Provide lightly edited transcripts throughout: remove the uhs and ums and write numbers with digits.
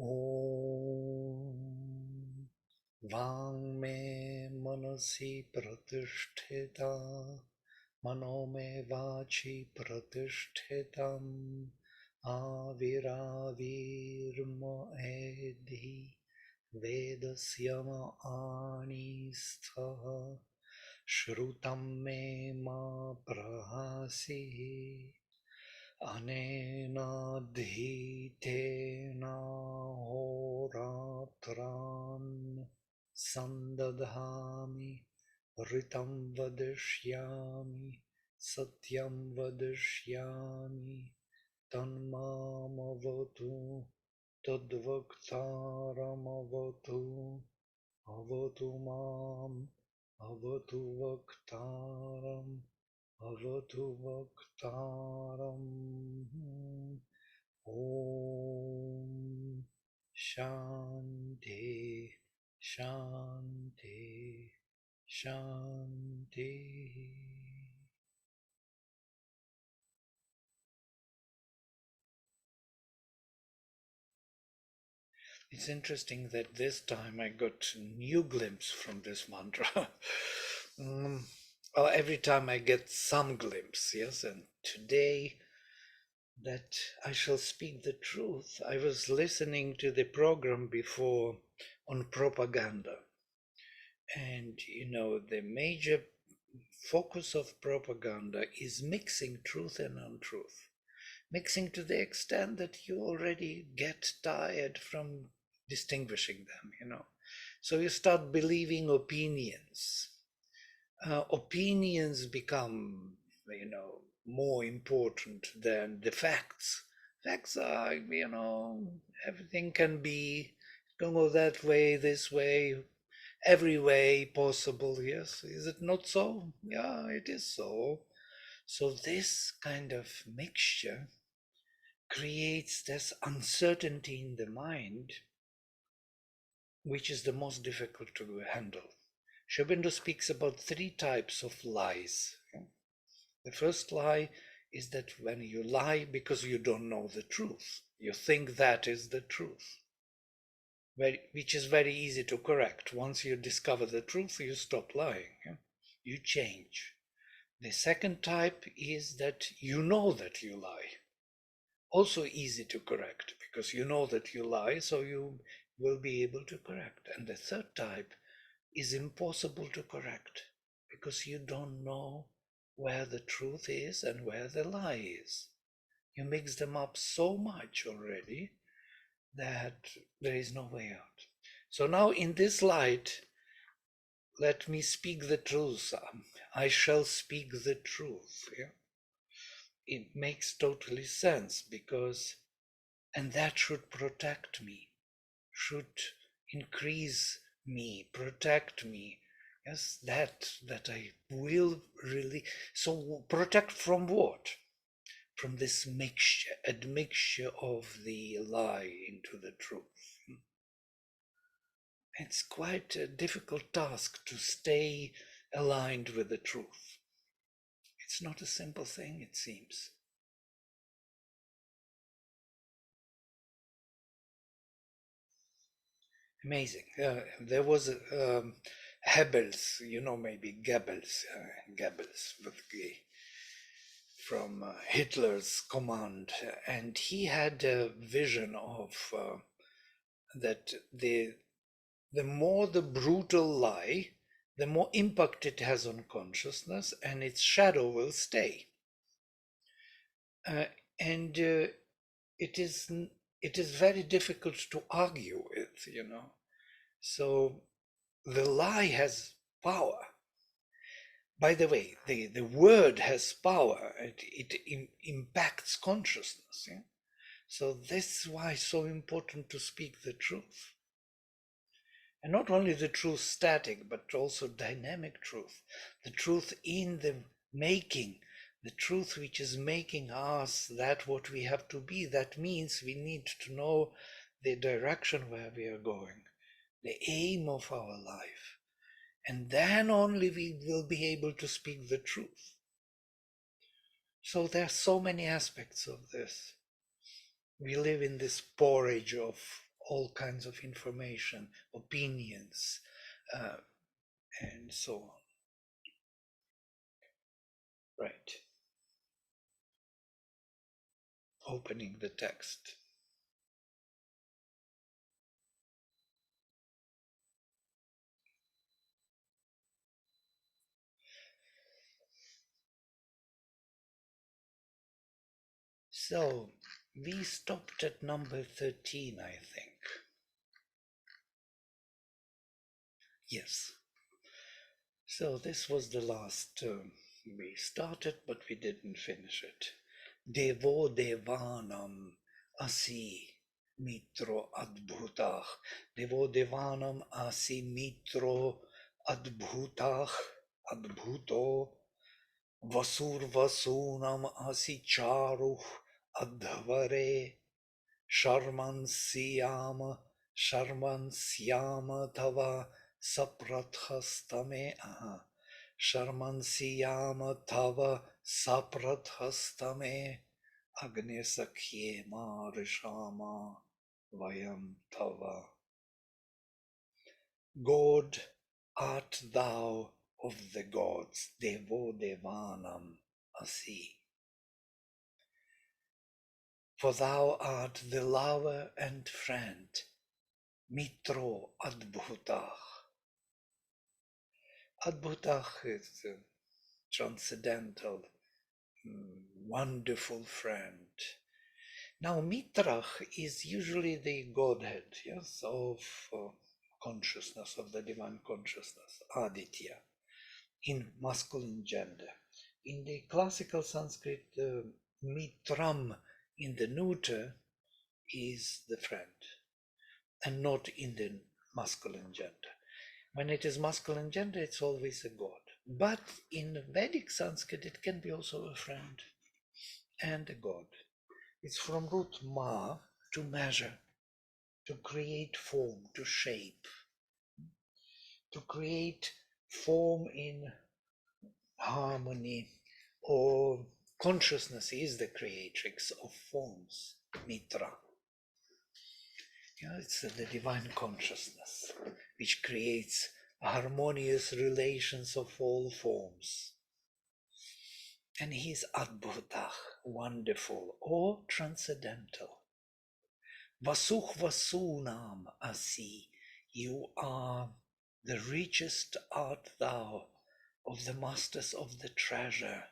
Om Vangme Manasi Pratisthita Manome Vachi Pratishthitam Aviravirma Edhi Vedasyama Anistha Shrutam Me Ma Prahasi Anena Dhitena Horatran Sandadhami Ritam Vadishyami Satyam Vadishyami Tanmamavatu Tadvaktaramavatu Avatu Mam Avatu Vaktaram Avatu Vaktaram. Om Shanti Shanti Shanti. It's interesting that this time I got a new glimpse from this mantra. Well, every time I get some glimpse, yes, and today that I shall speak the truth. I was listening to the program before on propaganda, and the major focus of propaganda is mixing truth and untruth, mixing to the extent that you already get tired from distinguishing them. So you start believing opinions. Opinions become, more important than the facts. Facts are, everything can be, can go that way, this way, every way possible. Yes, is it not so? Yeah, it is so. So this kind of mixture creates this uncertainty in the mind, which is the most difficult to handle. Sri Aurobindo speaks about 3 types of lies. The first lie is that when you lie because you don't know the truth, you think that is the truth, which is very easy to correct. Once you discover the truth, you stop lying. You change. The second type is that you know that you lie. Also easy to correct because you know that you lie, so you will be able to correct. And the third type is impossible to correct because you don't know where the truth is and where the lie is. You mix them up so much already that there is no way out. So now in this light, let me speak the truth. I shall speak the truth. Yeah? It makes totally sense because, and that should protect me, should increase me, protect me. Yes, that I will really. So protect from what? From this mixture, admixture of the lie into the truth. It's quite a difficult task to stay aligned with the truth. It's not a simple thing, it seems. Amazing. There was Goebbels, maybe Goebbels with G, from Hitler's command, and he had a vision of that the more the brutal lie, the more impact it has on consciousness, and its shadow will stay. And it is very difficult to argue with. So the lie has power. By the way, the word has power. It impacts consciousness. Yeah? So this is why it's so important to speak the truth. And not only the truth static, but also dynamic truth. The truth in the making, the truth which is making us that what we have to be. That means we need to know the direction where we are going, the aim of our life. And then only we will be able to speak the truth. So there are so many aspects of this. We live in this porridge of all kinds of information, opinions, and so on. Right. Opening the text. So we stopped at number 13, I think. Yes. So this was the last term. We started, but we didn't finish it. Devo devanam asi mitro adbhutah. Devo devanam asi mitro adbhutah. Adbhuto vasur vasunam asi charuh adhavare. Sharman siyama tava saprathastame. Sharman siyama tava saprathastame. Agne sakye ma rishama vayam tava. God art thou of the gods, Devo Devanam asi. For thou art the lover and friend, Mitro Adbhutah. Adbhutah is a transcendental, wonderful friend. Now, Mitrach is usually the Godhead, yes, of consciousness, of the divine consciousness, Aditya, in masculine gender. In the classical Sanskrit, Mitram in the neuter is the friend, and not in the masculine gender. When it is masculine gender, it's always a god. But in Vedic Sanskrit, it can be also a friend and a god. It's from root ma, to measure, to create form, to shape, to create form in harmony, or consciousness is the creatrix of forms, Mitra. It's the divine consciousness which creates harmonious relations of all forms. And he's Adbhutah, wonderful or transcendental. Vasuh Vasunam asi, you are the richest art thou of the masters of the treasure.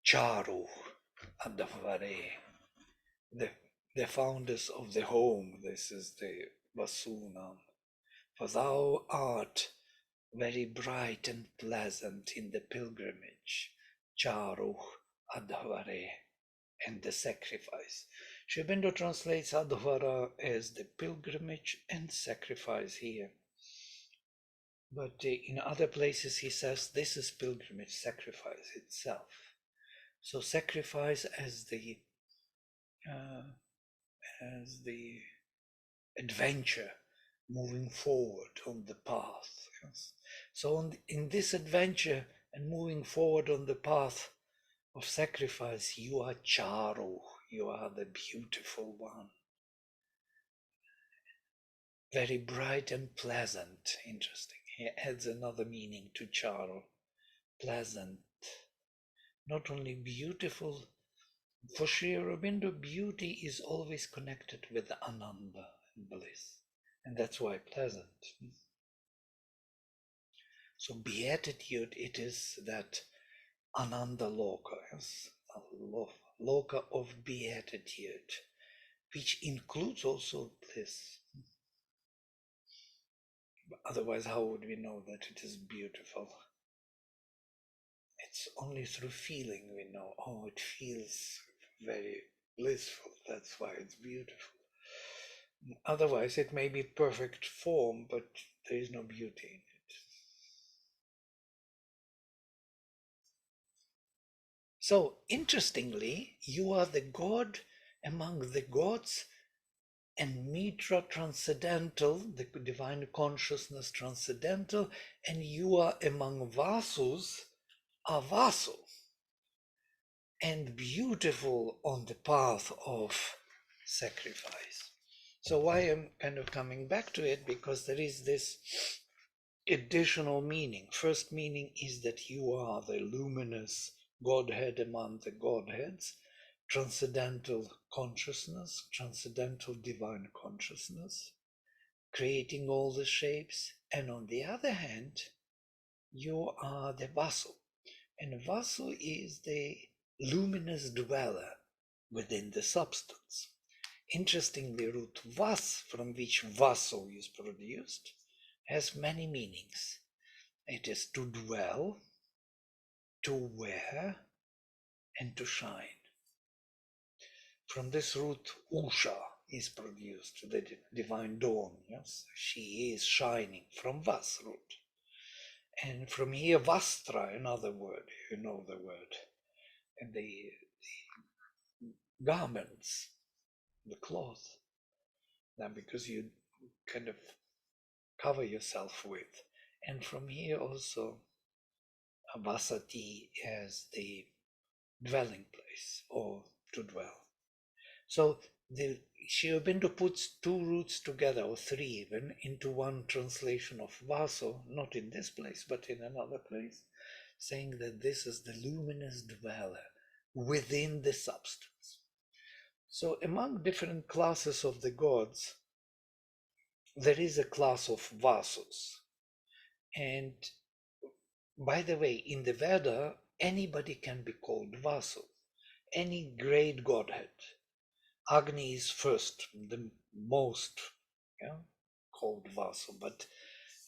Charu Adavare, the founders of the home, this is the Vasunam. For thou art very bright and pleasant in the pilgrimage, Charu Adhavare, and the sacrifice. Sri Aurobindo translates Adhavara as the pilgrimage and sacrifice here. But in other places he says this is pilgrimage, sacrifice itself. So sacrifice as the adventure moving forward on the path. Yes. So in this adventure and moving forward on the path of sacrifice, you are Charu, you are the beautiful one. Very bright and pleasant. Interesting. He adds another meaning to Charu. Pleasant. Not only beautiful, for Sri Aurobindo, beauty is always connected with Ananda and bliss. And that's why pleasant. So beatitude, it is that Ananda Loka, yes? Loka of beatitude, which includes also bliss. Otherwise, how would we know that it is beautiful? It's only through feeling we know, oh, it feels very blissful, that's why it's beautiful. Otherwise, it may be perfect form, but there is no beauty in it. So, interestingly, you are the god among the gods, and Mitra transcendental, the divine consciousness transcendental, and you are among Vasus, a Vasu, and beautiful on the path of sacrifice. So why I'm kind of coming back to it, because there is this additional meaning. First meaning is that you are the luminous Godhead among the Godheads, transcendental consciousness, transcendental divine consciousness, creating all the shapes. And on the other hand, you are the vassal. And vassal is the luminous dweller within the substance. Interestingly, root vas, from which vassal is produced, has many meanings. It is to dwell, to wear, and to shine. From this root, Usha is produced, the divine dawn. Yes, she is shining from vas root. And from here, vastra, another word, you know the word, and the garments, the cloth, now because you kind of cover yourself with. And from here also, vasati as the dwelling place, or to dwell. So the Sri Aurobindo puts two roots together, or three even, into one translation of vaso, not in this place, but in another place, saying that this is the luminous dweller within the substance. So among different classes of the gods, there is a class of vasos. And by the way, in the Veda, anybody can be called vaso, any great godhead. Agni is first, the most called vaso, but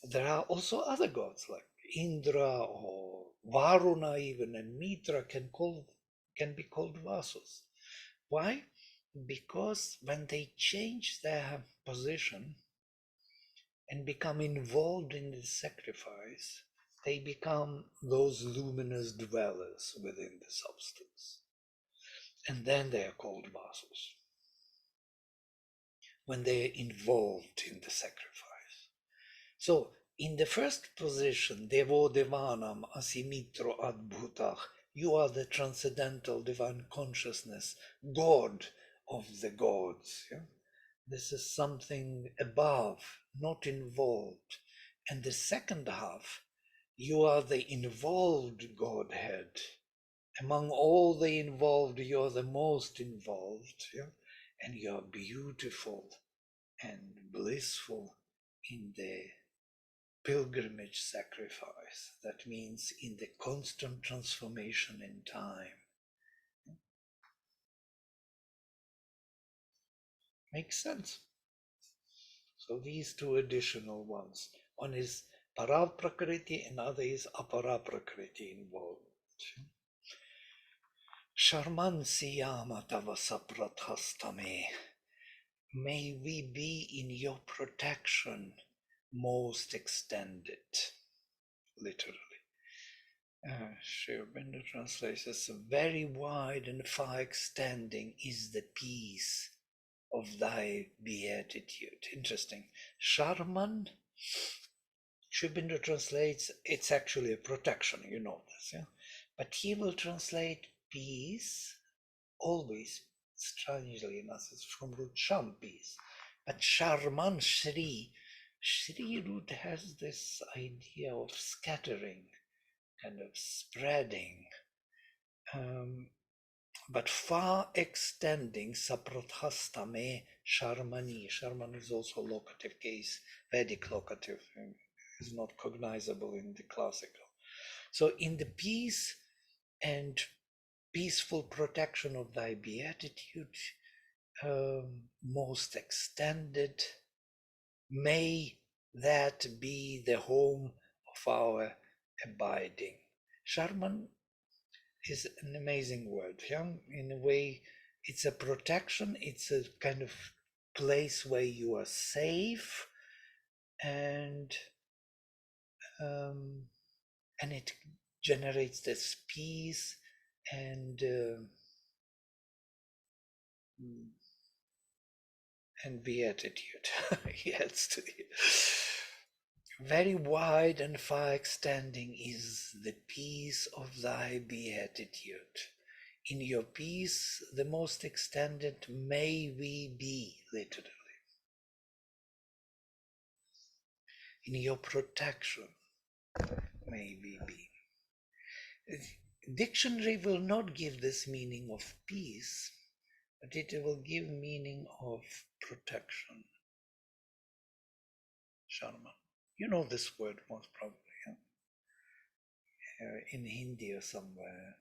there are also other gods like Indra or Varuna even, and Mitra can be called vasos. Why? Because when they change their position and become involved in the sacrifice, they become those luminous dwellers within the substance. And then they are called vasos, when they are involved in the sacrifice. So, in the first position, Devo Devanam Asimitro Adbhutah, you are the transcendental divine consciousness, God of the gods. Yeah? This is something above, not involved. And the second half, you are the involved Godhead. Among all the involved, you're the most involved. Yeah? And you're beautiful and blissful in the pilgrimage sacrifice. That means in the constant transformation in time. Makes sense. So these two additional ones. One is Paraprakriti and other is Aparaprakriti involved. Sharman Siyama Tava Saprathastame. May we be in your protection most extended. Literally. Sri Aurobindo translates as very wide and far extending is the peace of thy beatitude. Interesting. Sharman, Sri Aurobindo translates, it's actually a protection, you know this, yeah? But he will translate peace, always, strangely enough, it's from root sham, peace. But Sharman, Shri root has this idea of scattering, kind of spreading, but far extending. Saprathastame Sharmani. Sharman is also locative case, Vedic locative, is not cognizable in the classical. So in the peace and peaceful protection of thy beatitude, most extended, may that be the home of our abiding. Sharman is an amazing word. Yeah? In a way, it's a protection, it's a kind of place where you are safe, and it generates this peace and beatitude. Yes, very wide and far extending is the peace of thy beatitude. In your peace, the most extended, may we be, literally. In your protection, may we be. Dictionary will not give this meaning of peace, but it will give meaning of protection. Sharma. You know this word most probably, in Hindi or somewhere,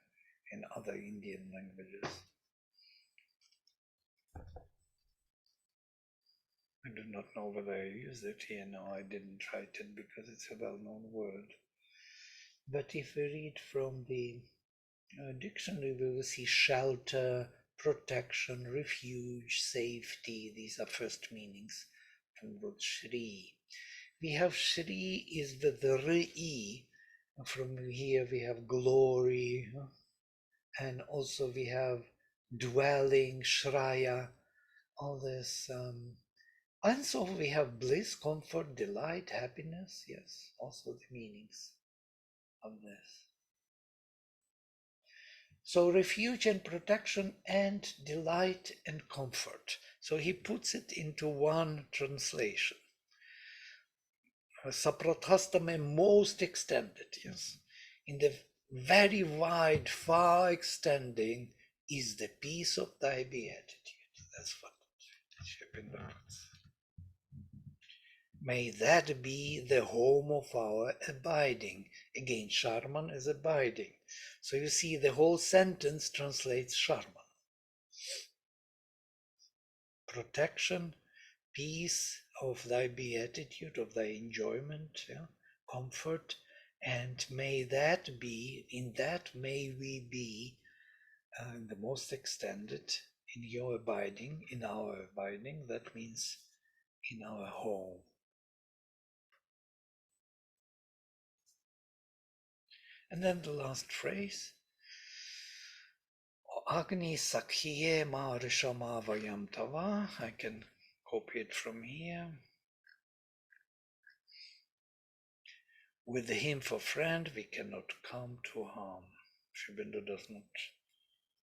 in other Indian languages. I do not know whether I use it here. No, I didn't write it because it's a well-known word. But if we read from the dictionary, we will see shelter, protection, refuge, safety. These are first meanings from the word Shri. We have Shri is with the Re. From here we have glory, and also we have dwelling, Shraya, all this. And so we have bliss, comfort, delight, happiness. Yes, also the meanings of this. So refuge and protection and delight and comfort. So he puts it into one translation. Saprathastame, most extended, yes. In the very wide, far extending is the peace of thy beatitude. That's what Shipinda puts. May that be the home of our abiding. Again, Sharman is abiding. So you see the whole sentence translates Sharman. Protection, peace of thy beatitude, of thy enjoyment, comfort, and may that be, in that may we be in the most extended, in your abiding, in our abiding, that means in our home. And then the last phrase, Agni Sakhiye Ma Rishama Vayam Tava. I can copy it from here. With him for friend, we cannot come to harm. Sri Aurobindo does not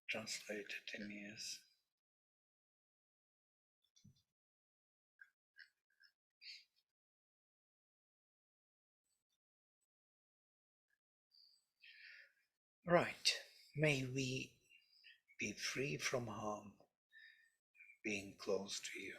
translate it in his. Right. May we be free from harm, being close to you.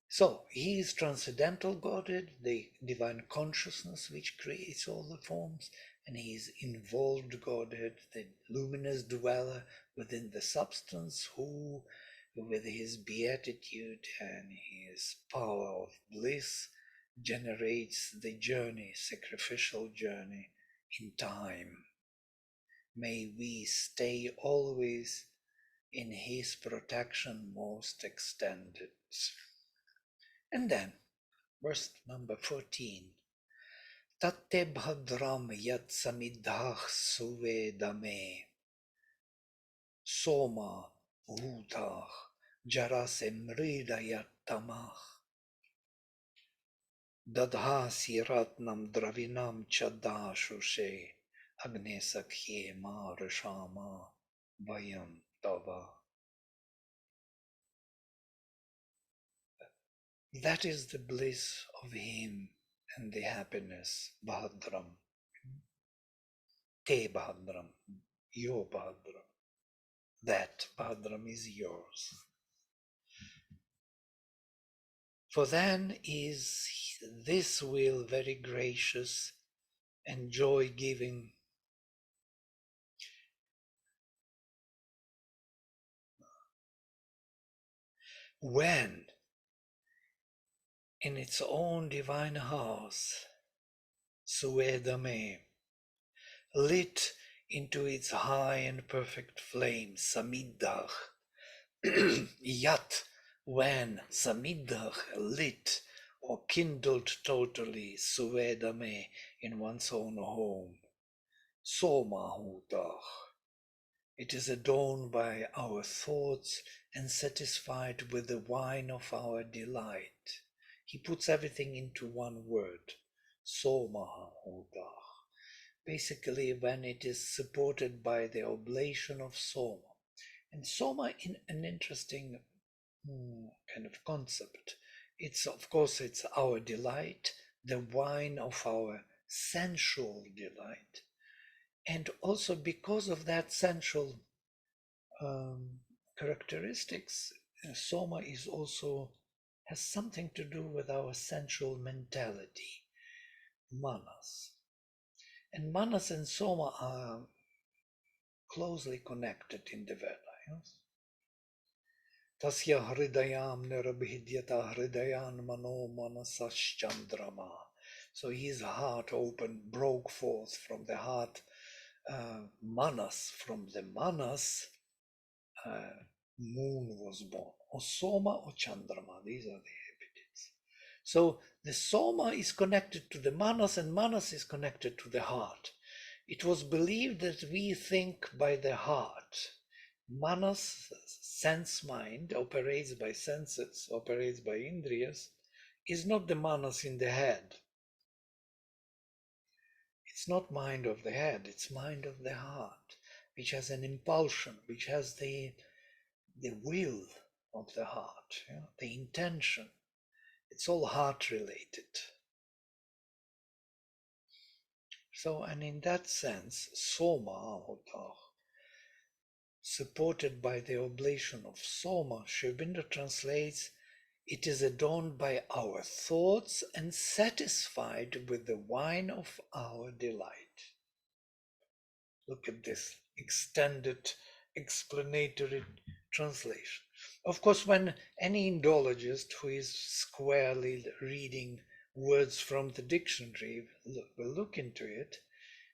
So, he is transcendental Godhead, the divine consciousness which creates all the forms, and he is involved Godhead, the luminous dweller within the substance, who, with his beatitude and his power of bliss, generates the journey, sacrificial journey in time. May we stay always in his protection most extended. And then, verse number 14. Tatte bhadram yat samidhah suvedame soma bhutah jarase mridayat tamah dadhasi ratnam dravinam chadashushe agne sakhye ma rishama vayam tava. That is the bliss of him and the happiness, Bhadram. Te Bhadram, your Bhadram. That Bhadram is yours. For then is this will very gracious and joy-giving. When in its own divine house, Suedame, lit into its high and perfect flame, Samiddah, Yat, when Samiddah lit or kindled totally, Suvedame, in one's own home, Somahutah, it is adorned by our thoughts and satisfied with the wine of our delight. He puts everything into one word, Somahutah. basically when it is supported by the oblation of soma. And soma in an interesting kind of concept. It's, of course, it's our delight, the wine of our sensual delight. And also because of that sensual characteristics, soma is also has something to do with our sensual mentality, manas. And manas and soma are closely connected in the Veda. Yes? Tasya hridayam nirabhidyata hridayan mano manasaschandrama. So his heart opened, broke forth from the heart, manas, from the manas, moon was born, or soma or chandrama. These are the epithets. So the soma is connected to the manas, and manas is connected to the heart. It was believed that we think by the heart. Manas, sense mind, operates by senses, operates by indriyas, is not the manas in the head. It's not mind of the head, it's mind of the heart, which has an impulsion, which has the will of the heart, the intention. It's all heart related. So, and in that sense, soma, supported by the oblation of soma, Sri Aurobindo translates, it is adorned by our thoughts and satisfied with the wine of our delight. Look at this extended explanatory translation. Of course, when any Indologist who is squarely reading words from the dictionary will look into it,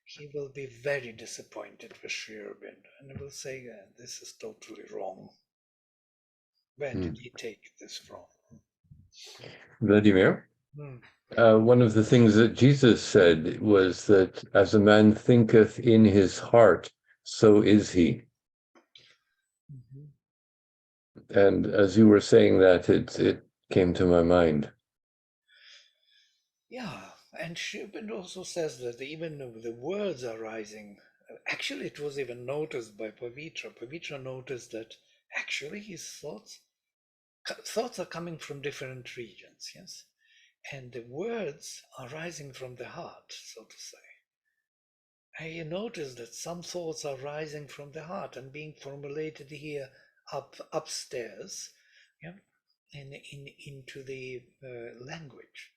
he will be very disappointed with Sri Aurobindo and will say, this is totally wrong. Where did he take this from? Vladimir, one of the things that Jesus said was that as a man thinketh in his heart, so is he. And as you were saying that, it came to my mind. Yeah, and Sri Aurobindo also says that even the words are rising. Actually, it was even noticed by Pavitra. Pavitra noticed that actually his thoughts are coming from different regions, yes? And the words are rising from the heart, so to say. I notice that some thoughts are rising from the heart and being formulated here upstairs, yeah, into the language.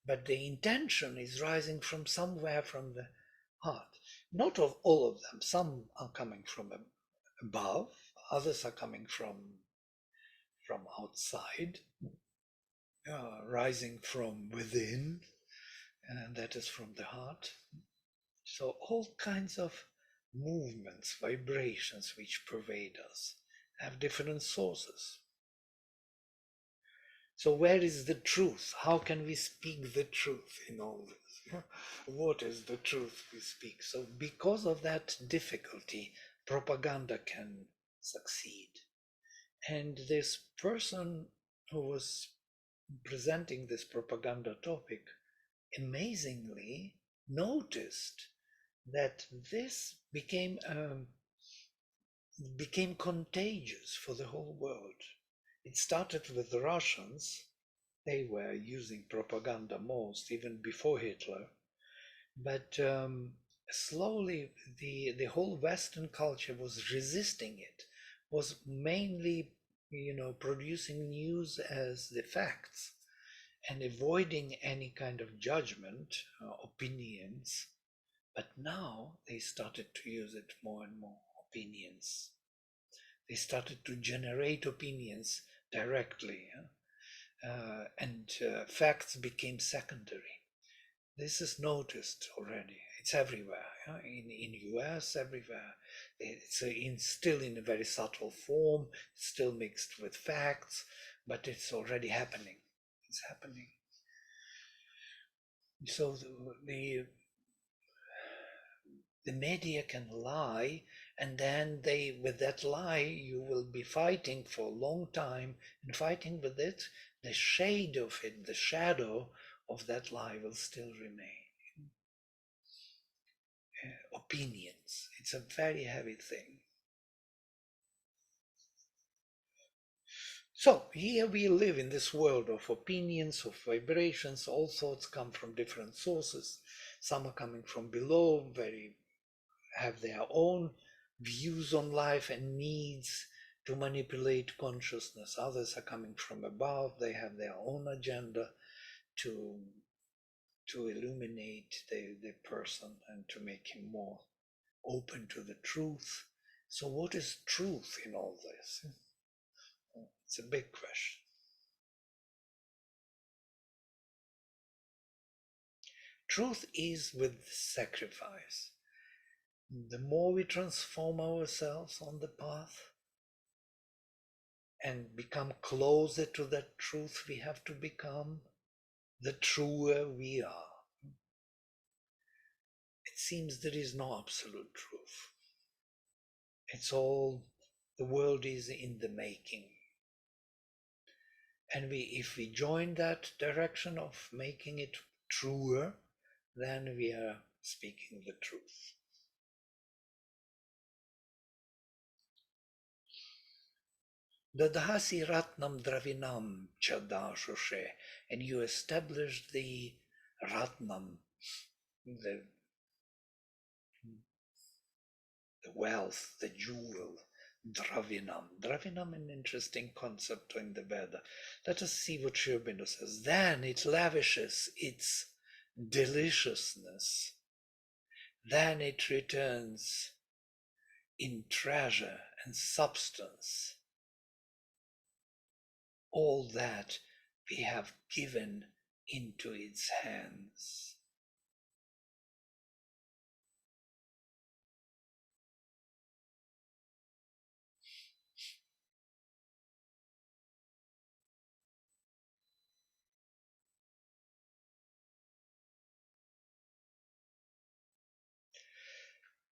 But the intention is rising from somewhere from the heart. Not of all of them. Some are coming from above, others are coming from outside, rising from within, and that is from the heart. So all kinds of movements, vibrations which pervade us have different sources. So where is the truth? How can we speak the truth in all this? What is the truth we speak? So because of that difficulty, propaganda can succeed. And this person who was presenting this propaganda topic amazingly noticed that this became contagious for the whole world. It started with the Russians. They were using propaganda most, even before Hitler. But slowly the whole Western culture was resisting it, was mainly, producing news as the facts and avoiding any kind of judgment, opinions. But now they started to use it more and more, opinions. They started to generate opinions directly, and facts became secondary. This is noticed already. It's everywhere, in US, everywhere. It's still in a very subtle form, still mixed with facts, but it's already happening. It's happening. So the media can lie, and then with that lie you will be fighting for a long time, and fighting with it, the shade of it, the shadow of that lie will still remain. opinions. It's a very heavy thing. So here we live in this world of opinions, of vibrations. All thoughts come from different sources. Some are coming from below, have their own views on life and needs to manipulate consciousness. Others are coming from above. They have their own agenda to illuminate the person and to make him more open to the truth. So what is truth in all this? It's a big question. Truth is with sacrifice. The more we transform ourselves on the path and become closer to that truth we have to become, the truer we are. It seems there is no absolute truth. It's all, the world is in the making. And if we join that direction of making it truer, then we are speaking the truth. Dadhasi Ratnam Dravinam Chadashushe, and you established the Ratnam, the wealth, the jewel, Dravinam. Dravinam, an interesting concept in the Veda. Let us see what Sri Aurobindo says. Then it lavishes its deliciousness. Then it returns in treasure and substance all that we have given into its hands.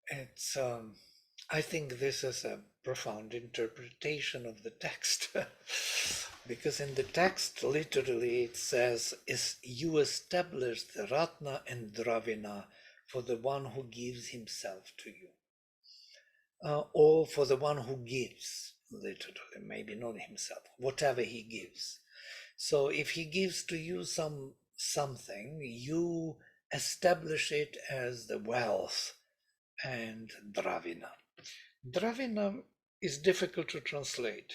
It's I think this is a profound interpretation of the text. Because in the text, literally, it says, you establish the Ratna and Dravina for the one who gives himself to you. Or for the one who gives, literally, maybe not himself, whatever he gives. So if he gives to you something, you establish it as the wealth and Dravina. Dravina is difficult to translate.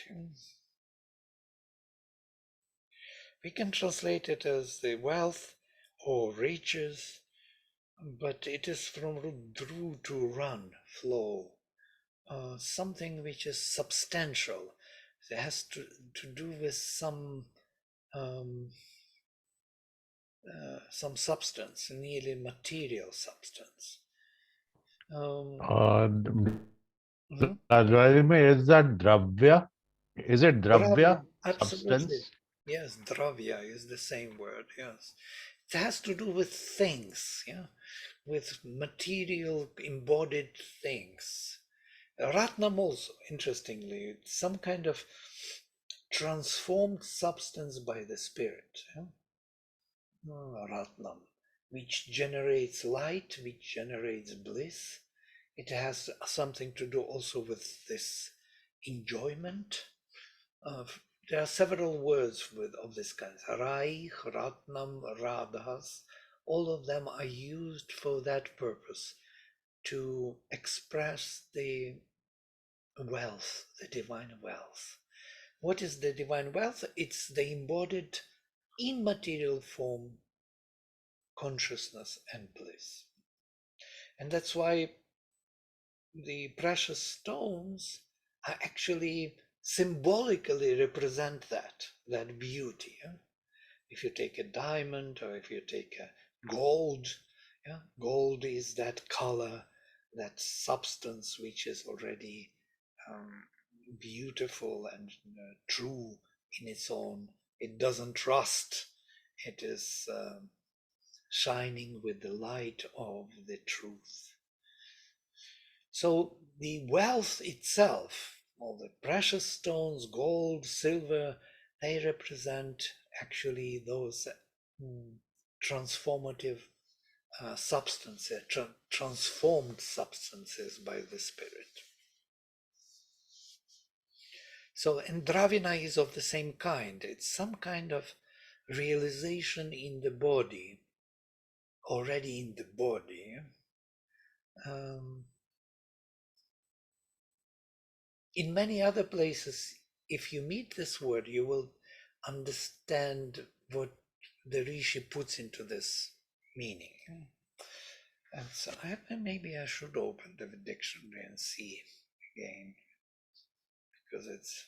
We can translate it as the wealth or riches, but it is from root dru to run, flow, something which is substantial. It has to do with some substance, nearly material substance. Mhm. Is that dravya? Is it Dravya, dravya? absolutely. Substance? Yes, dravya is the same word, yes. It has to do with things, yeah, with material embodied things. Ratnam also, interestingly, it's some kind of transformed substance by the spirit. Yeah? Ratnam, which generates light, which generates bliss. It has something to do also with this enjoyment. There are several words of this kind. Rai, Ratnam, Radhas, all of them are used for that purpose, to express the wealth, the divine wealth. What is the divine wealth? It's the embodied, immaterial form, consciousness and bliss. And that's why the precious stones are actually symbolically represent that beauty. Yeah? If you take a diamond or if you take a gold, yeah, gold is that color, that substance which is already beautiful and true in its own. It doesn't rust. It is shining with the light of the truth. So the wealth itself, all the precious stones, gold, silver, they represent actually those transformative substances, transformed substances by the Spirit. So, and Dravina is of the same kind. It's some kind of realization in the body, already in the body. In many other places, if you meet this word, you will understand what the Rishi puts into this meaning. And so maybe I should open the dictionary and see again, because it's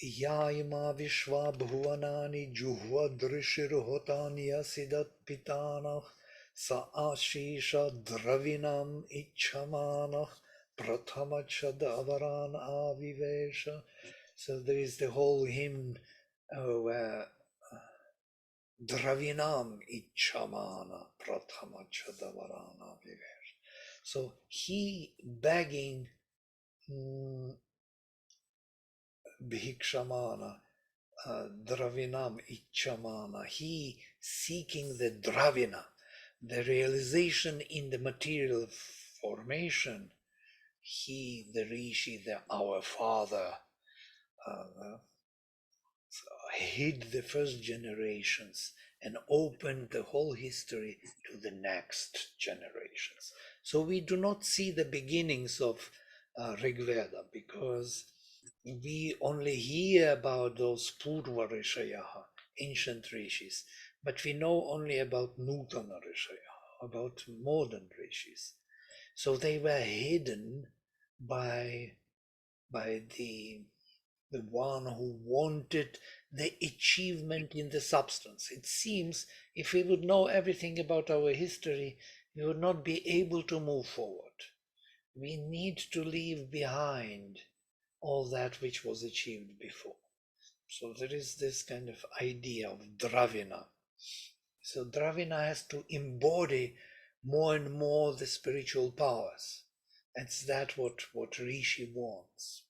Yaima Vishwa Bhuvanani Juhva Drishirhotani Asidat Pitanah Sa Ashisha Dravinam Ichamana Prathama Chadavaran Avivesha. So there is the whole hymn where Dravinam Ichamana Prathama Chadavaran Avivesha. So he begging Bhikshamana, Dravinam Ichamana, he seeking the Dravina, the realization in the material formation. He, the Rishi, our father, hid the first generations and opened the whole history to the next generations. So we do not see the beginnings of Rig Veda, because we only hear about those Purva Rishayaha, ancient rishis, but we know only about Nutana Rishayaha, about modern rishis. So they were hidden by the one who wanted the achievement in the substance. It seems if we would know everything about our history, we would not be able to move forward. We need to leave behind all that which was achieved before. So there is this kind of idea of Dravina. So Dravina has to embody more and more the spiritual powers. That's what Rishi wants.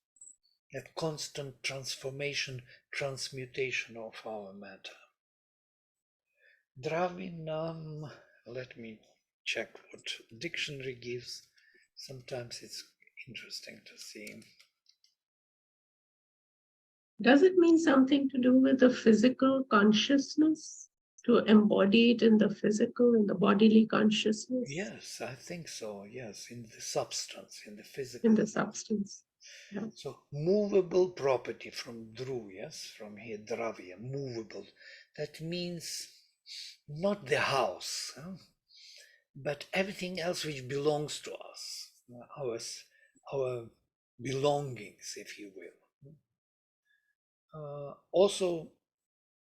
That constant transformation, transmutation of our matter. Dravinam, let me check what dictionary gives. Sometimes it's interesting to see. Does it mean something to do with the physical consciousness? To embody it in the physical, in the bodily consciousness? Yes, I think so. Yes, in the substance, in the physical. In the substance. Yeah. So movable property from Dhru, yes, from here, Dravya, movable. That means not the house, but everything else which belongs to us, our belongings, if you will. Also,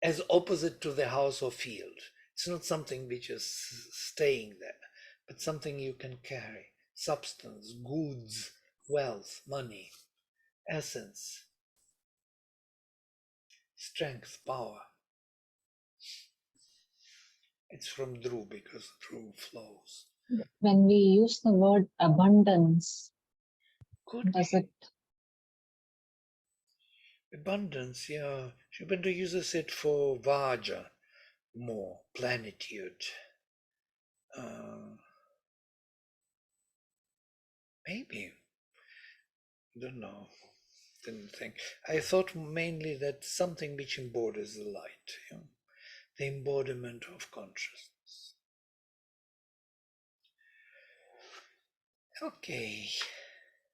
as opposite to the house or field. It's not something which is staying there, but something you can carry. Substance, goods, wealth, money, essence, strength, power. It's from Dhru because Dhru flows. When we use the word abundance, does it? Abundance, yeah. Shubhendra uses it for Vaja more, plenitude. Maybe. Don't know. Didn't think. I thought mainly that something which embodies the light, the embodiment of consciousness. Okay,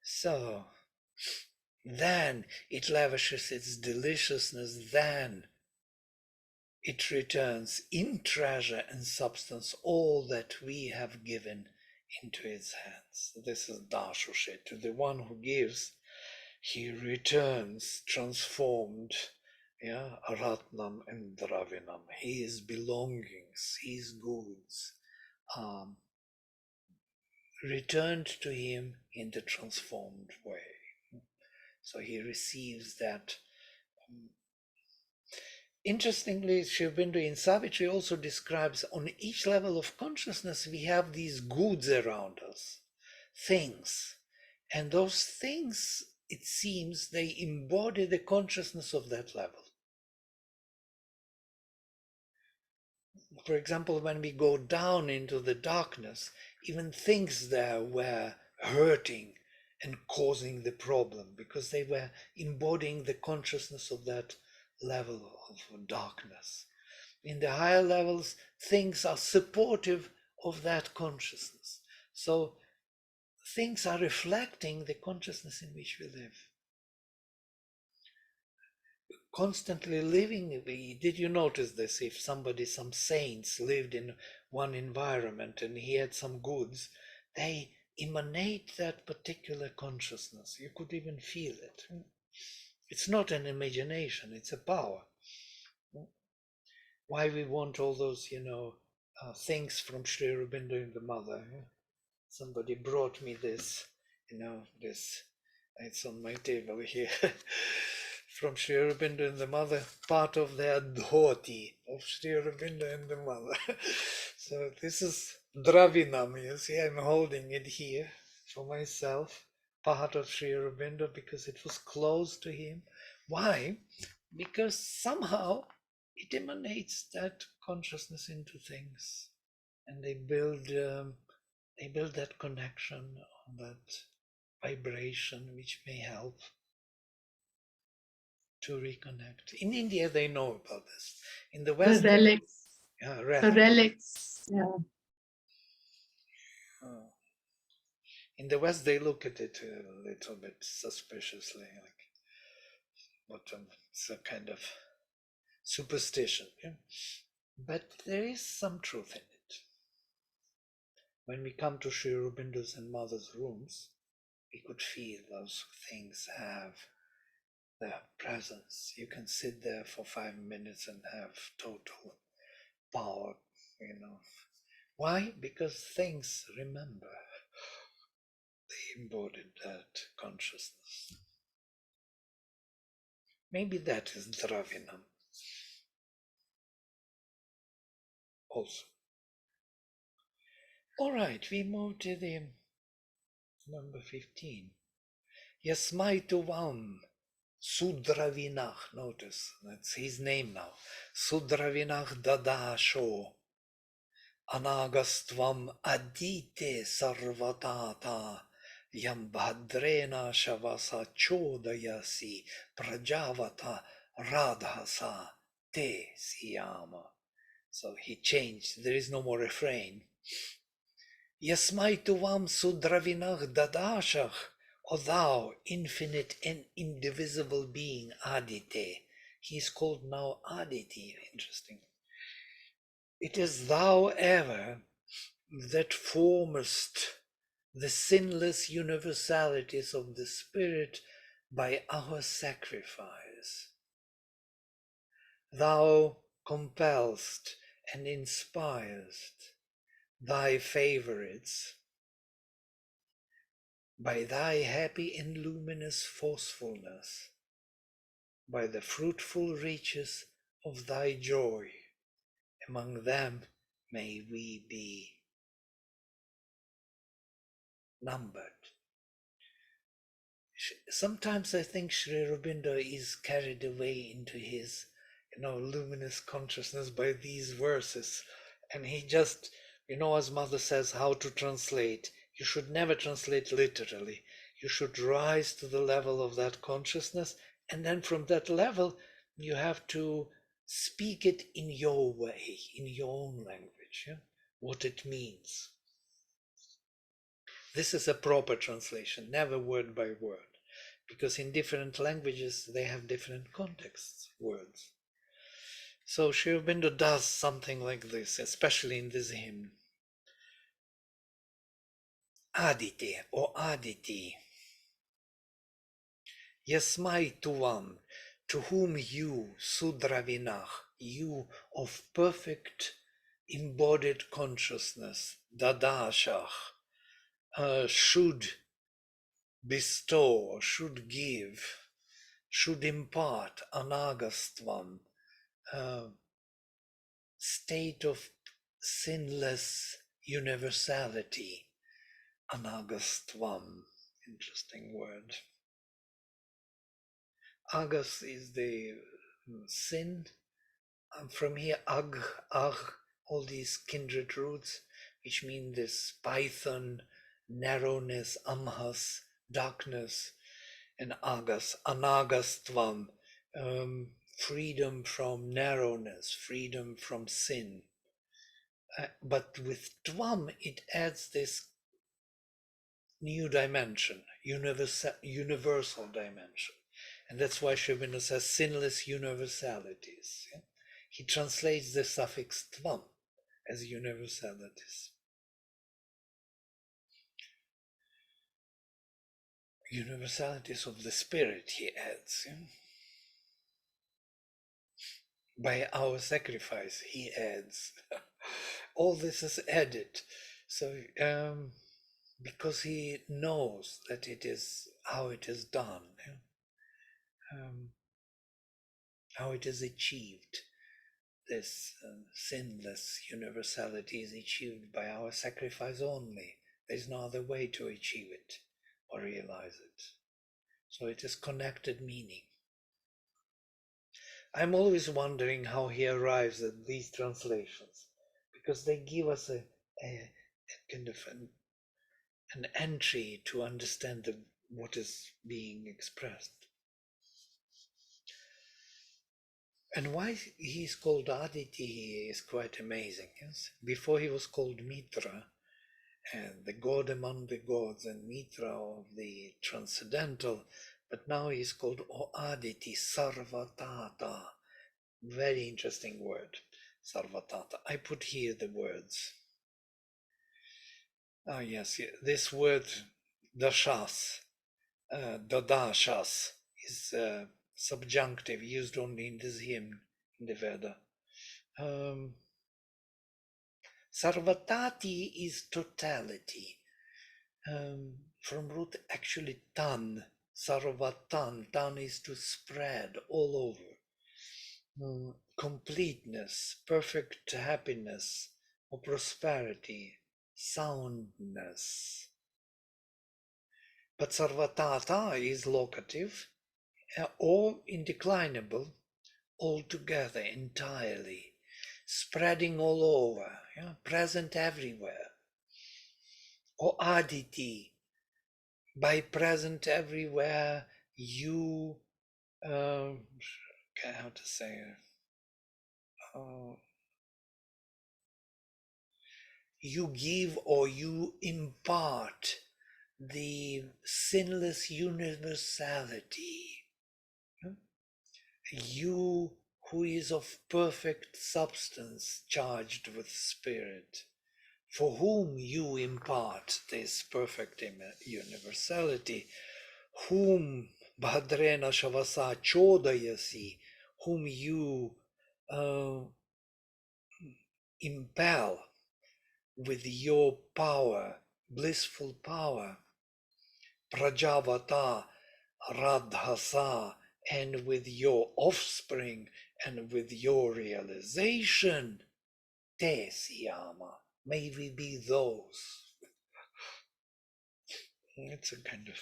so then it lavishes its deliciousness, then it returns in treasure and substance all that we have given into its hands. This is Dashushe. To the one who gives, he returns transformed, Ratnam and Dravinam. His belongings, his goods, returned to him in the transformed way. So he receives that. Interestingly, Sri Aurobindo in Savitri also describes on each level of consciousness we have these goods around us, things. And those things, it seems, they embody the consciousness of that level. for example, when we go down into the darkness, even things there were hurting and causing the problem because they were embodying the consciousness of that level of darkness. In the higher levels, things are supportive of that consciousness. So things are reflecting the consciousness in which we live. Constantly living, did you notice this? If some saints lived in one environment and he had some goods, they emanate that particular consciousness. You could even feel it. It's not an imagination, it's a power. Why we want all those, things from Sri Aurobindo and the Mother. Somebody brought me this, this, it's on my table here, from Sri Aurobindo and the Mother, part of their dhoti of Sri Aurobindo and the Mother. So this is Dravinam, you see, I'm holding it here for myself, part of Sri Aurobindo, because it was close to him. Why? Because somehow it emanates that consciousness into things, and they build that connection, that vibration, which may help to reconnect. In India, they know about this. In the West, The relics. yeah, The relics. Yeah. in the West, they look at it a little bit suspiciously, like, what it's a kind of superstition. Yeah? But there is some truth in it. When we come to Sri Aurobindo's and Mother's rooms, we could feel those things have their presence. You can sit there for 5 minutes and have total power, Why? Because things remember. They embodied that consciousness. Maybe that is Dravinam also. All right, we move to the number 15. Yasmai Tuvam Sudravinach. Notice, that's his name now. Sudravinach Dadasho Anagastvam Adite Sarvatata Yam Bhadrena Shavasa Chodayasi Prajavata Radhasa Te Siyama. So he changed, there is no more refrain. Yasmai Tuvam Sudravinach Dadashach, O thou infinite and indivisible being Adite. He is called now Aditi, interesting. It is thou ever that formest the sinless universalities of the Spirit by our sacrifice. Thou compellest and inspirest thy favorites by thy happy and luminous forcefulness, by the fruitful riches of thy joy. Among them may we be numbered. Sometimes I think Sri Aurobindo is carried away into his, luminous consciousness by these verses. And he just, as Mother says, how to translate. You should never translate literally. You should rise to the level of that consciousness. And then from that level, you have to speak it in your way, in your own language, what it means. This is a proper translation, never word by word, because in different languages they have different contexts, words. So Sri Aurobindo does something like this, especially in this hymn. Aditi or Aditi. Yasmai Tuvam, to whom you, Sudravinach, you of perfect embodied consciousness, Dadashach, should bestow, should give, should impart Anagastvam, state of sinless universality. Anagastvam, interesting word. Agas is the sin. From here, ag, all these kindred roots, which mean this Python, narrowness, amhas, darkness, and agas, anagastvam, freedom from narrowness, freedom from sin. But with tvam, it adds this new dimension, universal dimension. And that's why Sri Aurobindo says sinless universalities. Yeah? He translates the suffix tvam as universalities. Universalities of the spirit, he adds. Yeah? By our sacrifice, he adds. All this is added. So, because he knows that it is how it is done, yeah? How it is achieved. This sinless universality is achieved by our sacrifice only. There is no other way to achieve it or realize it. So it is connected meaning. I'm always wondering how he arrives at these translations, because they give us a kind of an entry to understand what is being expressed. And why he is called Aditi is quite amazing. Yes? Before he was called Mitra, and the god among the gods, and Mitra of the transcendental, but now he is called Aditi, Sarvatata. Very interesting word, Sarvatata. I put here the words. Ah, yes, this word, dashas, dadashas, is subjunctive, used only in this hymn, in the Veda. Sarvatati is totality. From root actually tan, sarvatan, tan is to spread all over. Completeness, perfect happiness or prosperity, soundness. But sarvatata is locative or indeclinable, altogether, entirely, spreading all over, yeah, present everywhere. Or aditi, by present everywhere, you, how to say, you give or you impart the sinless universality. You who is of perfect substance charged with spirit, for whom you impart this perfect universality, whom Bhadrena Shavasa Chodayasi, whom you impel with your power, blissful power, Prajavata Radhasa, and with your offspring and with your realization, Te Siyama, may we be those. It's a kind of,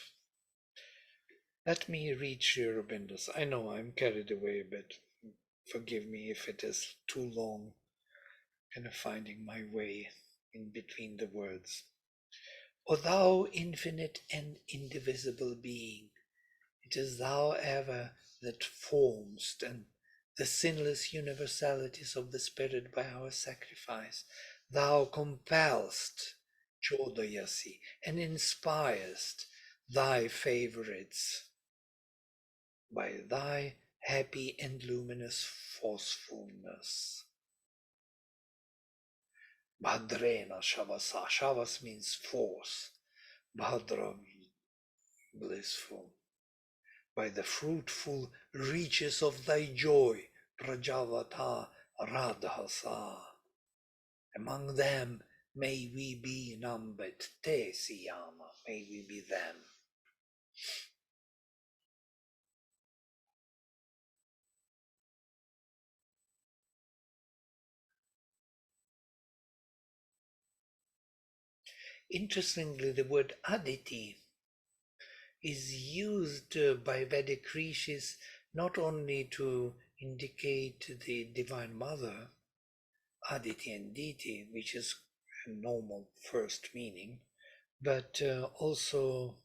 let me read Sri Aurobindo's. I know I'm carried away a bit. Forgive me if it is too long, kind of finding my way in between the words. O thou infinite and indivisible being, it is thou ever that formst and the sinless universalities of the Spirit by our sacrifice. Thou compellst, Chodayasi, and inspirest thy favorites by thy happy and luminous forcefulness. Bhadrena Shavasa. Shavas means force. Bhadra, blissful. By the fruitful reaches of thy joy, Prajavata Radhasa. Among them may we be numbered, Te Siyama, may we be them. Interestingly, the word Aditi is used by Vedic rishis not only to indicate the Divine Mother, Aditi and Diti, which is a normal first meaning, but also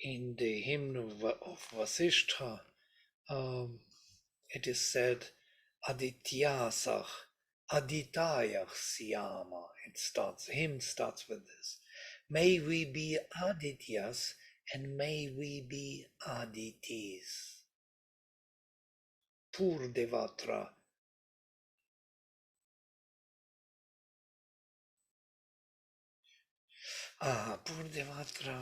in the hymn of Vasishtha, it is said, Adityasach, Aditayach Siyama. The hymn starts with this. May we be Adityas and may we be Aditis. Purdevatra. Purdevatra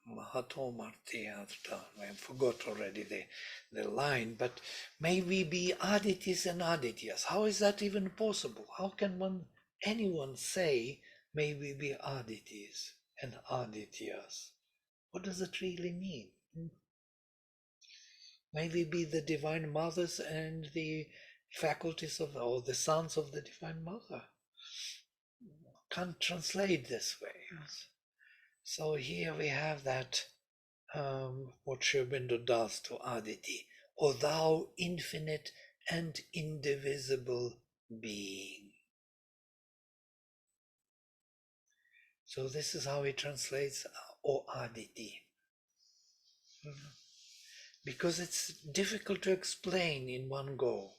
Mahato Martyartha. I forgot already the line, but may we be Aditis and Adityas. How is that even possible? How can anyone say, may we be Aditis and Adityas? What does it really mean? May we be the Divine Mothers and the faculties of, or the sons of the Divine Mother. Can't translate this way. So here we have that, what Sri Aurobindo does to Aditi. O thou infinite and indivisible being. So this is how he translates O Aditi. Because it's difficult to explain in one go.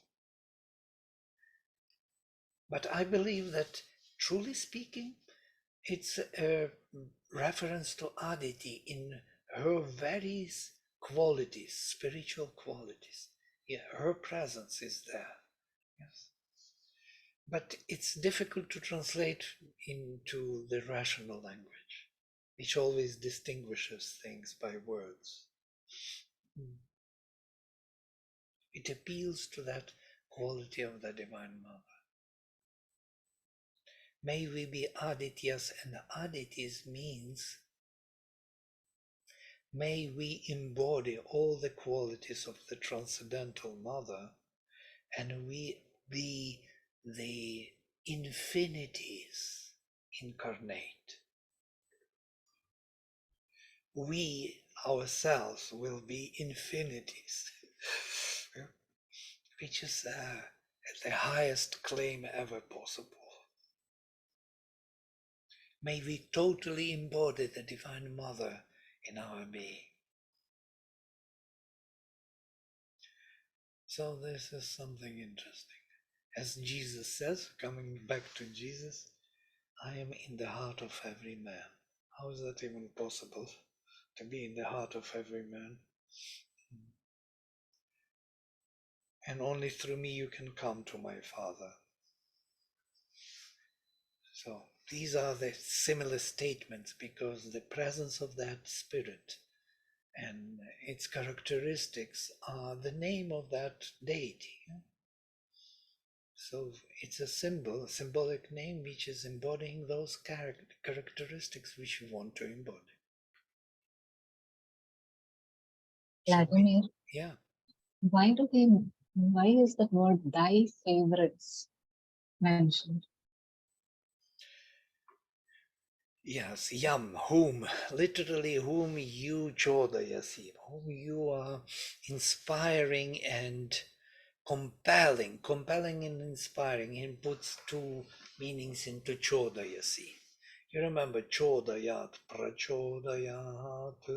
But I believe that, truly speaking, it's a reference to Aditi in her various qualities, spiritual qualities. Yeah, her presence is there. Yes. But it's difficult to translate into the rational language, which always distinguishes things by words. It appeals to that quality of the Divine Mother. May we be Adityas, and Aditis means may we embody all the qualities of the Transcendental Mother, and we be the infinities incarnate. We ourselves will be infinities, which is the highest claim ever possible. May we totally embody the Divine Mother in our being. So this is something interesting. As Jesus says, coming back to Jesus, I am in the heart of every man. How is that even possible, to be in the heart of every man? And only through me you can come to my Father. So these are the similar statements, because the presence of that Spirit and its characteristics are the name of that deity. So it's a symbolic name which is embodying those characteristics which we want to embody. Vladimir, Yeah. why is the word thy favorites mentioned? Yes, yam, whom, literally whom you chodayasi, whom you are inspiring and compelling and inspiring. He puts two meanings into chodayasi. You remember chodayat, prachodayat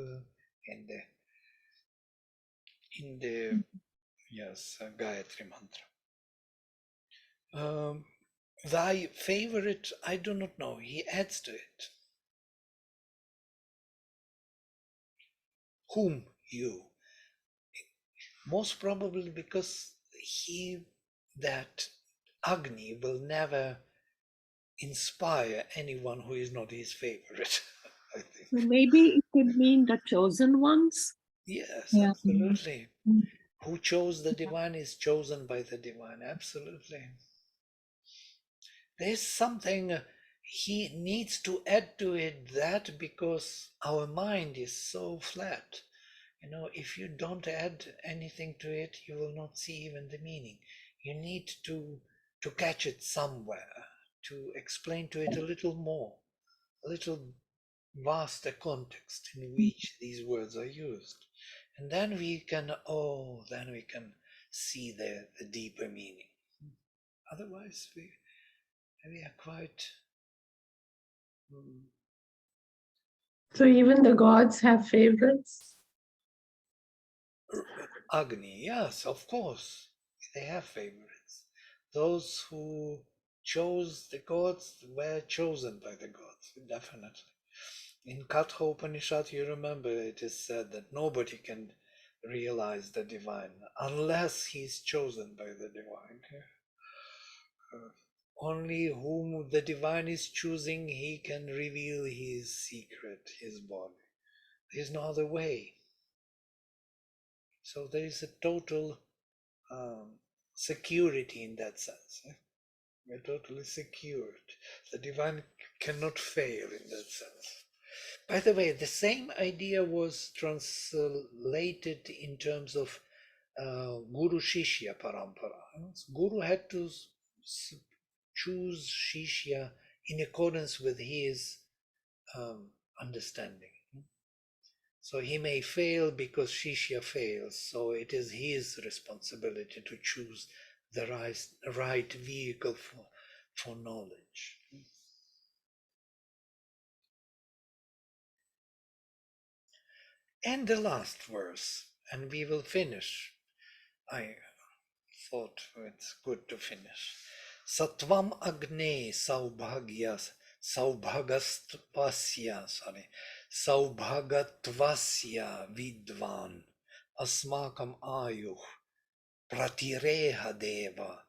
in the yes, Gayatri mantra. Thy favorite, I do not know. He adds to it. Whom you? Most probably because that Agni will never inspire anyone who is not his favorite, I think. So maybe it could mean the chosen ones. Yes, Yeah. absolutely. Mm. Who chose the divine is chosen by the divine, absolutely. There's something he needs to add to it, that because our mind is so flat. If you don't add anything to it, you will not see even the meaning. You need to catch it somewhere, to explain to it a little more, a little vaster context in which these words are used. And then we can see the deeper meaning. Otherwise, we are quite. So even the gods have favorites? Agni, yes, of course. They have favorites. Those who chose the gods were chosen by the gods, definitely. In Katha Upanishad, you remember it is said that nobody can realize the divine unless he's chosen by the divine. Only whom the divine is choosing, he can reveal his secret, his body. There's no other way. So there is a total security in that sense. We're totally secured. The divine cannot fail in that sense. By the way, the same idea was translated in terms of Guru Shishya Parampara. Guru had to choose Shishya in accordance with his understanding. So he may fail because Shishya fails. So it is his responsibility to choose the right vehicle for knowledge. And the last verse, and we will finish. I thought it's good to finish. Sattvam agne saubhagyas saubhagatvasya vidvan asmakam ayuh pratireha deva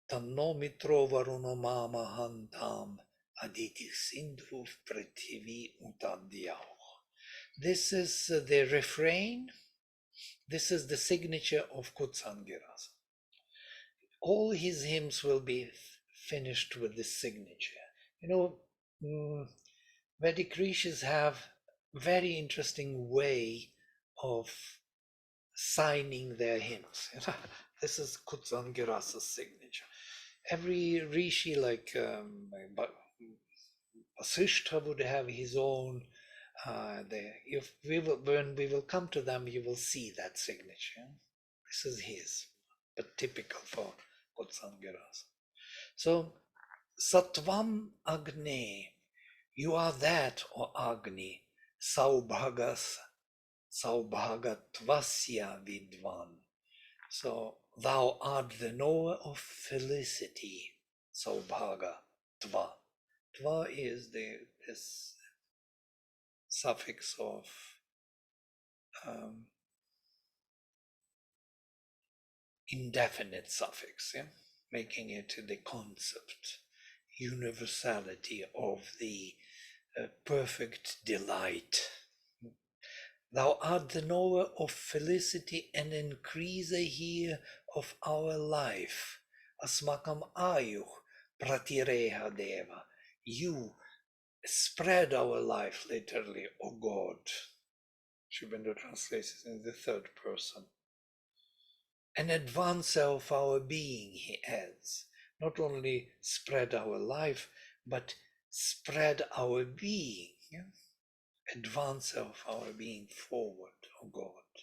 tanno mitro varuno mama hantam aditi sindhu prithivi utadyau. This is the refrain. This is the signature of Kutsangirasa. All his hymns will be finished with this signature. You know, Vedic rishis have very interesting way of signing their hymns. This is Kutsangirasa's signature. Every rishi, like Vasishtha, would have his own. When we will come to them, you will see that signature. This is his, but typical for Kutsangirasa. So, Sattvam Agni, you are that, O Agni, Saubhagatvasya Vidvan. So, thou art the knower of felicity, Saubhaga Tva. Tva is this suffix of indefinite suffix, making it the concept, universality of the perfect delight. Thou art the knower of felicity and increaser here of our life. Asmakam ayuh pratireha deva. You spread our life, literally, O God. Shubhendra translates it in the third person. An advancer of our being, he adds. Not only spread our life, but spread our being. Advancer of our being forward, O God.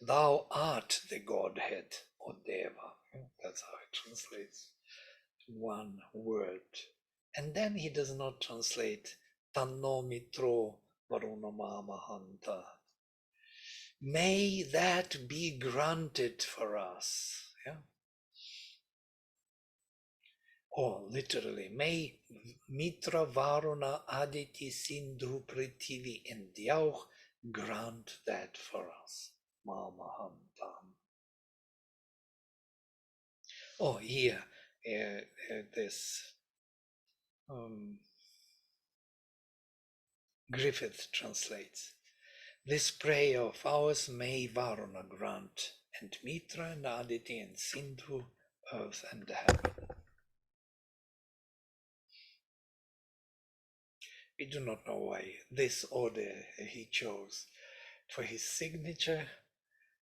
Thou art the Godhead, O Deva. That's how it translates. One word. And then he does not translate Tanno Mitro Varunamama Hanta. May that be granted for us. Or literally, may Mitra Varuna Aditi Sindhu Prithivi and Dyauh grant that for us. Mamahantam. Oh, here, this Griffith translates. This prayer of ours may Varuna grant, and Mitra and Aditi and Sindhu, earth and heaven. We do not know why this order he chose for his signature,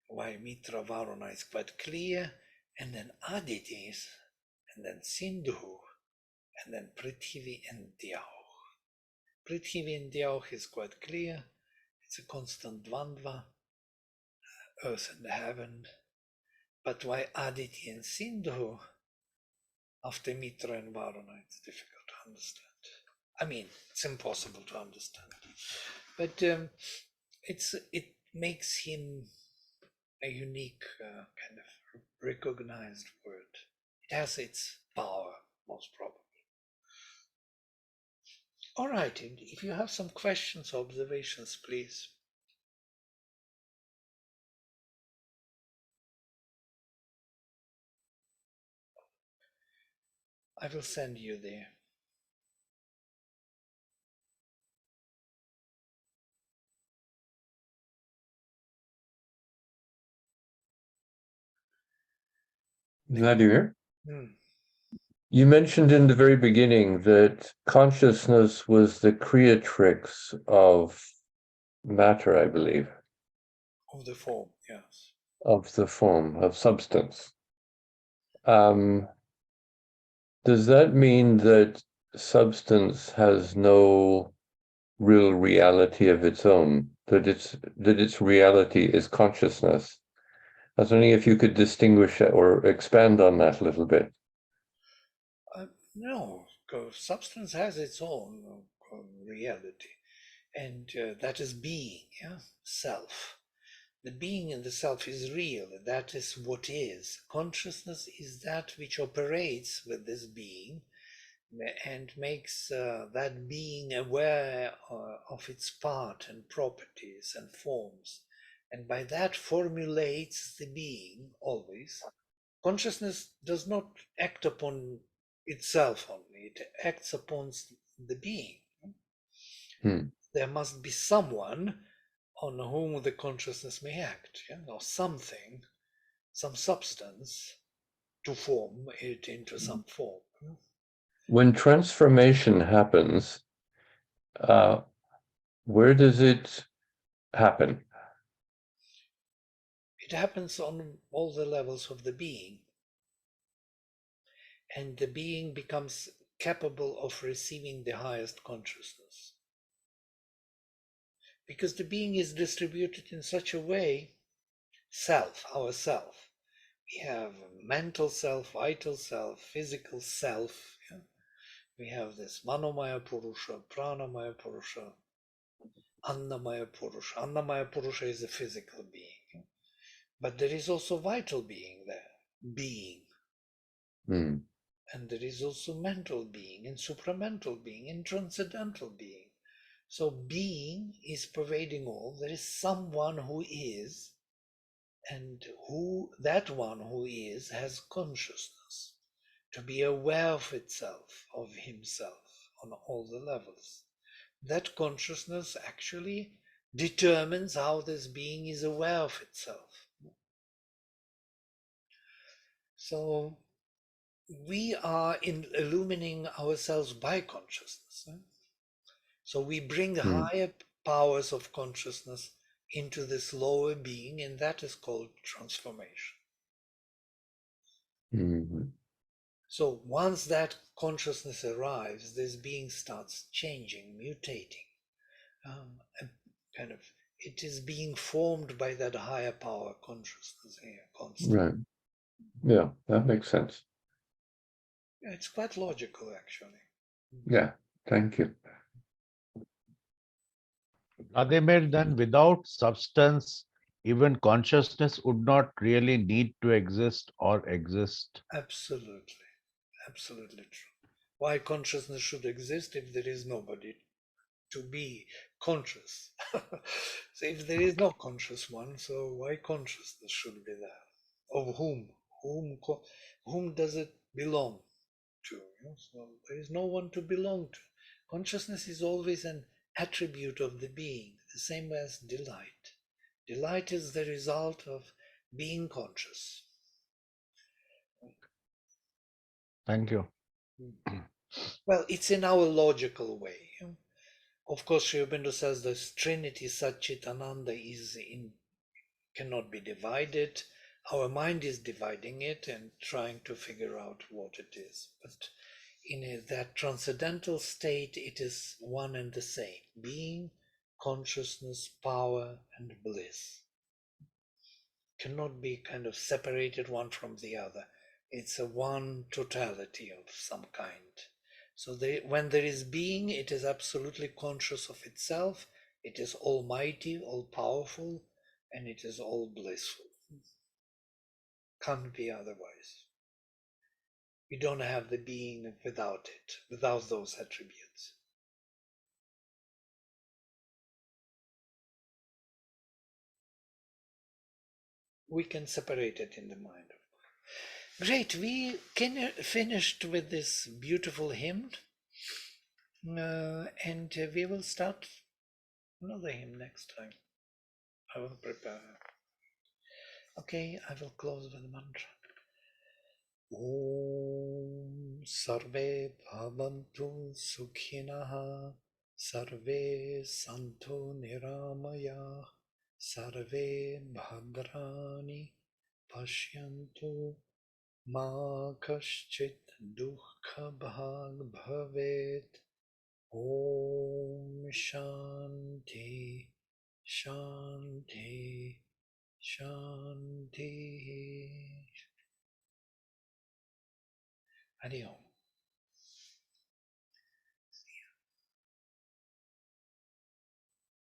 why Mitra Varuna is quite clear, and then Aditi is, and then Sindhu, and then Prithivi and Dyauh. Prithivi and Dyauh is quite clear. It's a constant dvandva, earth and heaven. But why Aditi and Sindhu? after Mitra and Varuna, it's difficult to understand. I mean, it's impossible to understand. But it makes him a unique kind of recognized word. It has its power, most probably. All right, if you have some questions or observations, please. I will send you there. Vladimir, Hmm. you mentioned in the very beginning that consciousness was the creatrix of matter, I believe, Of the form, yes. of the form, of substance. Does that mean that substance has no real reality of its own, that its reality is consciousness? I was wondering if you could distinguish or expand on that a little bit. No, because substance has its own reality, and that is being, yeah, self. The being in the self is real, that is what is. Consciousness is that which operates with this being and makes that being aware of its part and properties and forms, and by that formulates the being always. Consciousness does not act upon itself only, it acts upon the being. There must be someone on whom the consciousness may act, yeah? Or something, some substance to form it into some form. When transformation happens, where does it happen? It happens on all the levels of the being, and the being becomes capable of receiving the highest consciousness. Because the being is distributed in such a way, self, our self. We have mental self, vital self, physical self. Yeah? We have this Manomaya Purusha, Pranamaya Purusha, Annamaya Purusha. Annamaya Purusha is a physical being. But there is also vital being there, being. And there is also mental being and supramental being and transcendental being. So being is pervading all. There is someone who is, and who that one who is has consciousness to be aware of itself, of himself on all the levels. That consciousness actually determines how this being is aware of itself. So we are illumining ourselves by consciousness. So we bring higher powers of consciousness into this lower being, and that is called transformation. So once that consciousness arrives, this being starts changing, mutating. It is being formed by that higher power consciousness here constantly. Right. Yeah, that makes sense. Yeah, it's quite logical, actually. Yeah, thank you. Vladimir, then without substance, even consciousness would not really need to exist or exist. Absolutely. Absolutely true. Why consciousness should exist if there is nobody to be conscious? So if there is no conscious one, so why consciousness should be there? Of whom? Whom does it belong to? So there is no one to belong to. Consciousness is always an attribute of the being, the same as delight. Delight is the result of being conscious. Thank you. Well, it's in our logical way. Of course, Sri Aurobindo says this Trinity Satchitananda cannot be divided. Our mind is dividing it and trying to figure out what it is. But in that transcendental state, it is one and the same. Being, consciousness, power, and bliss cannot be kind of separated one from the other. It's a one totality of some kind. So when there is being, it is absolutely conscious of itself. It is almighty, all powerful, and it is all blissful. Can't be otherwise. We don't have the being without it, without those attributes. We can separate it in the mind. Great, we finished with this beautiful hymn, and we will start another hymn next time. I will prepare. Okay, I will close with the mantra. Om Sarve Bhavantu Sukhinah Sarve Santu Niramaya Sarve Bhadrani Pashyantu Ma Kaschit Dukkha Bhag Bhavet. Om Shanti Shanti Shanti. Hadi Om.